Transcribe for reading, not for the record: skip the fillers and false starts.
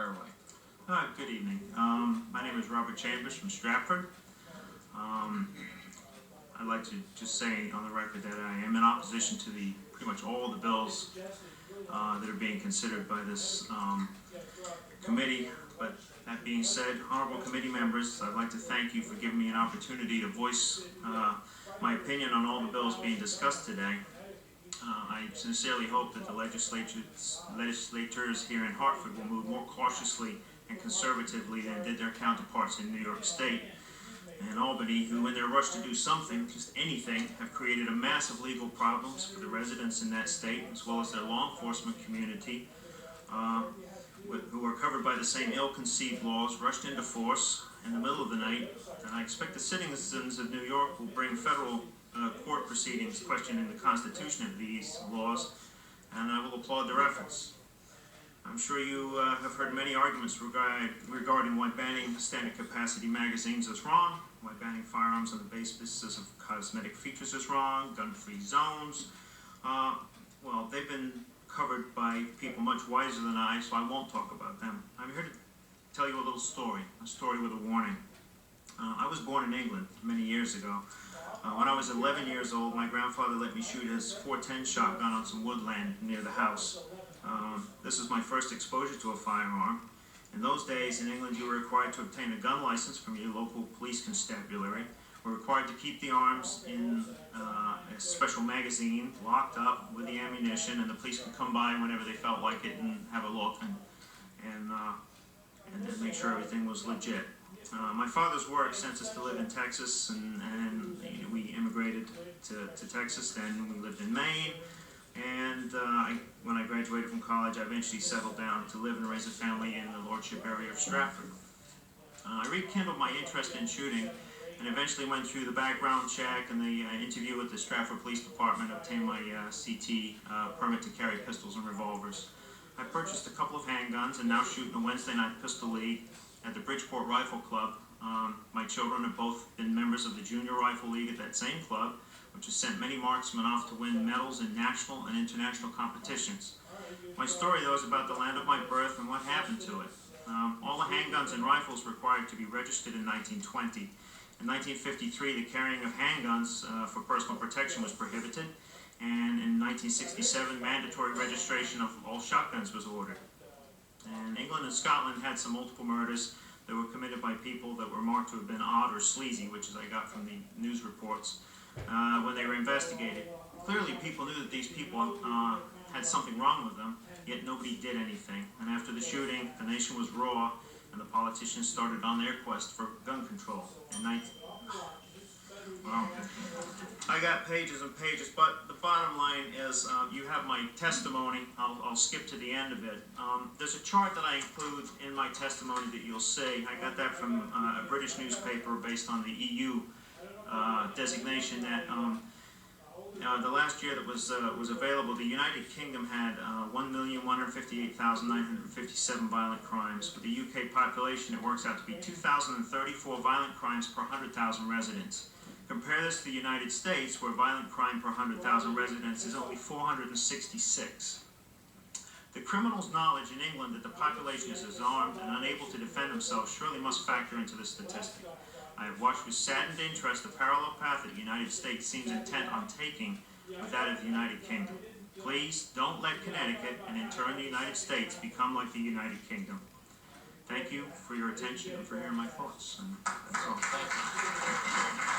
Fire away. Good evening. My name is Robert Chambers from Stratford. I'd like to just say on the record that I am in opposition to pretty much all the bills that are being considered by this committee. But that being said, honorable committee members, I'd like to thank you for giving me an opportunity to voice my opinion on all the bills being discussed today. I sincerely hope that the legislators here in Hartford will move more cautiously and conservatively than did their counterparts in New York State and Albany, who in their rush to do something, just anything, have created a massive legal problems for the residents in that state, as well as their law enforcement community, who are covered by the same ill-conceived laws, rushed into force in the middle of the night. And I expect the citizens of New York will bring federal court proceedings questioning the constitution of these laws, and I will applaud their efforts. I'm sure you have heard many arguments regarding why banning standard capacity magazines is wrong, why banning firearms on the basis of cosmetic features is wrong, gun-free zones. Well, they've been covered by people much wiser than I, so I won't talk about them. I'm here to tell you a little story, a story with a warning. I was born in England many years ago. When I was 11 years old, my grandfather let me shoot his .410 shotgun on some woodland near the house. This was my first exposure to a firearm. In those days, in England, you were required to obtain a gun license from your local police constabulary. Were required to keep the arms in a special magazine, locked up with the ammunition, and the police could come by whenever they felt like it and have a look and then make sure everything was legit. My father's work sent us to live in Texas, and we immigrated to Texas. Then we lived in Maine, and when I graduated from college, I eventually settled down to live and raise a family in the lordship area of Stratford. I rekindled my interest in shooting, and eventually went through the background check and the interview with the Stratford Police Department, obtained my CT permit to carry pistols and revolvers. I purchased a couple of handguns and now shoot in a Wednesday night pistol league at the Bridgeport Rifle Club. My children have both been members of the Junior Rifle League at that same club, which has sent many marksmen off to win medals in national and international competitions. My story, though, is about the land of my birth and what happened to it. All the handguns and rifles required to be registered in 1920. In 1953, the carrying of handguns for personal protection was prohibited, and in 1967, mandatory registration of all shotguns was ordered. And England and Scotland had some multiple murders that were committed by people that were marked to have been odd or sleazy, which is I got from the news reports, when they were investigated. Clearly, people knew that these people had something wrong with them, yet nobody did anything. And after the shooting, the nation was raw, and the politicians started on their quest for gun control. Well, I got pages and pages, but the bottom line is you have my testimony. I'll skip to the end of it. There's a chart that I include in my testimony that you'll see. I got that from a British newspaper based on the EU designation that the last year that was available, the United Kingdom had 1,158,957 violent crimes. For the UK population, it works out to be 2,034 violent crimes per 100,000 residents. Compare this to the United States, where violent crime per 100,000 residents is only 466. The criminals' knowledge in England that the population is disarmed and unable to defend themselves surely must factor into the statistic. I have watched with saddened interest the parallel path that the United States seems intent on taking with that of the United Kingdom. Please don't let Connecticut, and in turn the United States, become like the United Kingdom. Thank you for your attention and for hearing my thoughts. And that's all. Thank you.